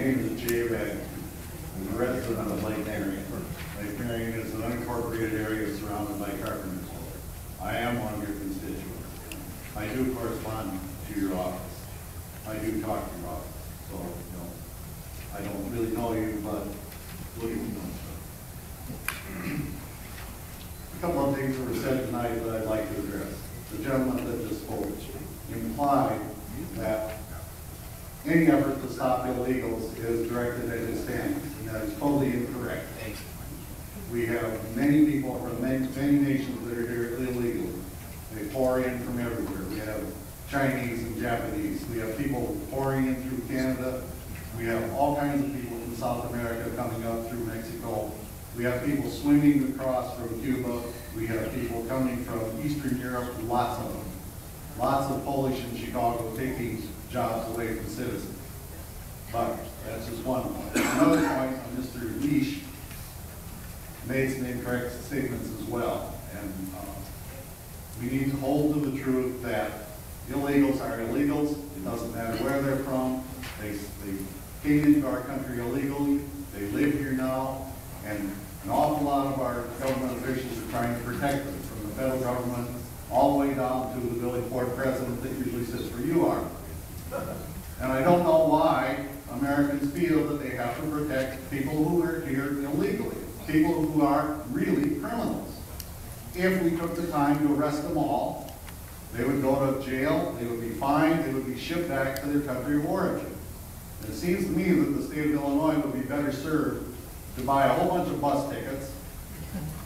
name is Jay Red. I'm a resident of Lake Marion. Lake Marion is an unincorporated area surrounded by Carpentersville. I am one of your constituents. I do correspond to your office. I do talk to your office. So, you know, I don't really know you, but look at you. A couple of things that were said tonight that I'd like to address. The gentleman that just spoke implied that any effort to stop illegals is directed at Hispanics, and that is totally incorrect. We have many people from many nations that are here illegally. They pour in from everywhere. We have Chinese and Japanese. We have people pouring in through Canada. We have all kinds of people from South America coming up through Mexico. We have people swimming across from Cuba. We have people coming from Eastern Europe, lots of them. Lots of Polish in Chicago taking jobs away from citizens. But that's just one point. Another point, Mr. Leash made some incorrect statements as well. And we need to hold to the truth that illegals are illegals. It doesn't matter where they're from. They came into our country illegally. They live here now. And an awful lot of our government officials are trying to protect them, from the federal government all the way down to the village board president that usually sits where you are. And I don't know why Americans feel that they have to protect people who are here illegally, people who are really criminals. If we took the time to arrest them all, they would go to jail, they would be fined, they would be shipped back to their country of origin. And it seems to me that the state of Illinois would be better served to buy a whole bunch of bus tickets,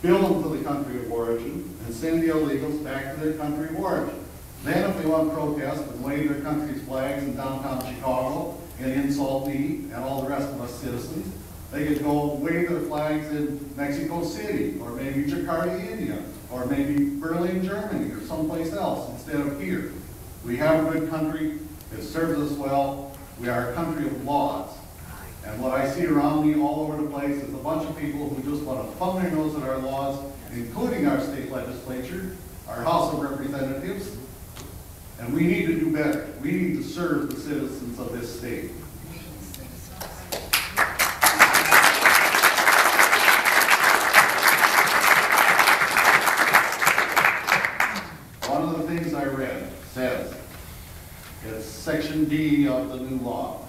bill them to the country of origin, and send the illegals back to their country of origin. Then if they want to protest and wave their country's flags in downtown Chicago and insult me and all the rest of us citizens, they could go wave their flags in Mexico City, or maybe Jakarta, India, or maybe Berlin, Germany, or someplace else instead of here. We have a good country. It serves us well. We are a country of laws. And what I see around me all over the place is a bunch of people who just want to thumb their nose at our laws, including our state legislature, our House of Representatives. And we need to do better. We need to serve the citizens of this state. One of the things I read says, it's Section D of the new law.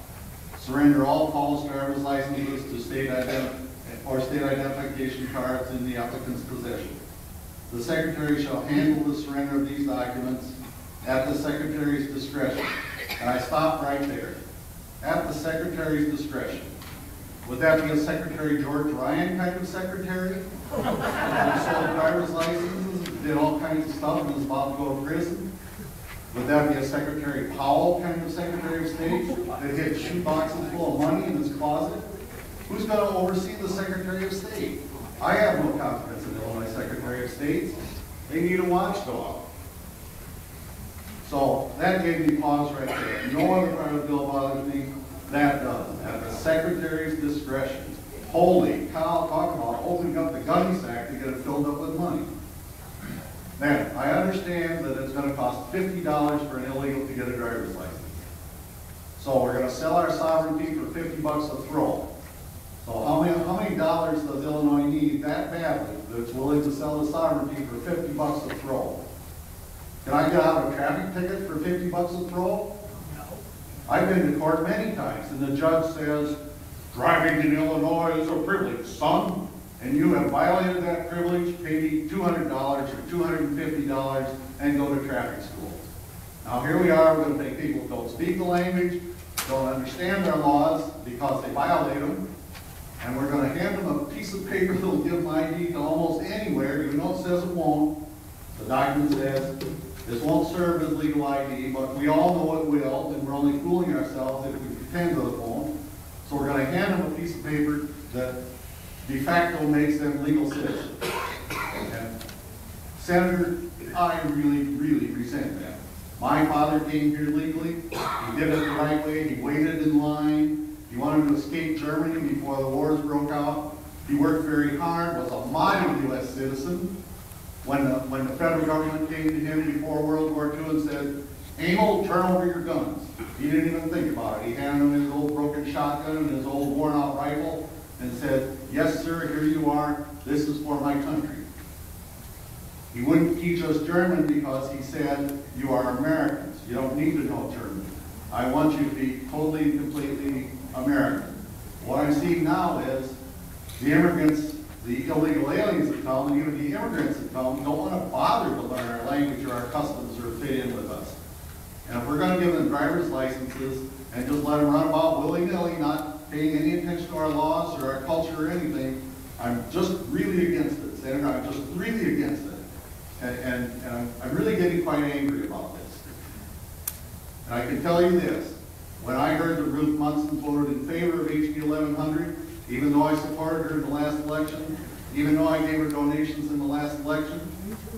Surrender all false driver's licenses to state identification cards in the applicant's possession. The Secretary shall handle the surrender of these documents at the Secretary's discretion. And I stopped right there. At the Secretary's discretion. Would that be a Secretary George Ryan kind of secretary? Who sold driver's licenses, did all kinds of stuff, and was about to go to prison? Would that be a Secretary Powell kind of Secretary of State that had shoe boxes full of money in his closet? Who's going to oversee the Secretary of State? I have no confidence in Illinois Secretary of State. They need a watchdog. So that gave me pause right there. No other part of the bill bothers me. That does. At the Secretary's discretion. Holy cow, talk about opening up the gunny sack to get it filled up with money. Now, I understand that it's going to cost $50 for an illegal to get a driver's license. So we're going to sell our sovereignty for $50 a throw. So how many dollars does Illinois need that badly that it's willing to sell the sovereignty for $50 a throw? Can I get out a traffic ticket for $50 a throw? No. I've been to court many times, and the judge says, driving in Illinois is a privilege, son. And you have violated that privilege, pay me $200 or $250 and go to traffic school. Now here we are, we're going to take people who don't speak the language, don't understand our laws because they violate them, and we're going to hand them a piece of paper that will give them ID to almost anywhere, even though it says it won't. The document says this won't serve as legal ID, but we all know it will, and we're only fooling ourselves if we pretend that it won't. So we're going to hand them a piece of paper that de facto makes them legal citizens. And Senator, I really, really resent that. My father came here legally. He did it the right way. He waited in line. He wanted to escape Germany before the wars broke out. He worked very hard, was a model U.S. citizen. When the federal government came to him before World War II and said, Emil, turn over your guns. He didn't even think about it. He handed him his old broken shotgun and his old worn out rifle and said, yes sir, here you are, this is for my country. He wouldn't teach us German because he said, you are Americans. You don't need to know German. I want you to be totally and completely American. What I'm seeing now is the immigrants, the illegal aliens that come, and even the immigrants that come, don't want to bother to learn our language or our customs or fit in with us. And if we're going to give them driver's licenses and just let them run about willy-nilly, not paying any attention to our laws or our culture or anything, I'm just really against it, Senator. I'm just really against it. And I'm really getting quite angry about this. And I can tell you this, when I heard that Ruth Munson voted in favor of HB 1100, even though I supported her in the last election, even though I gave her donations in the last election,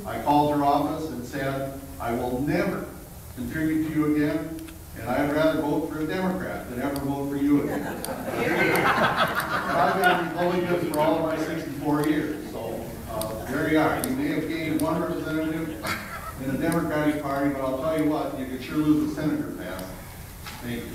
I called her office and said, I will never contribute to you again, and I'd rather vote for a Democrat than ever vote for you again. I've been a Republican for all of my 64 years, so there you are. You may have gained one representative in the Democratic Party, but I'll tell you what, you could sure lose a senator fast. Thank you.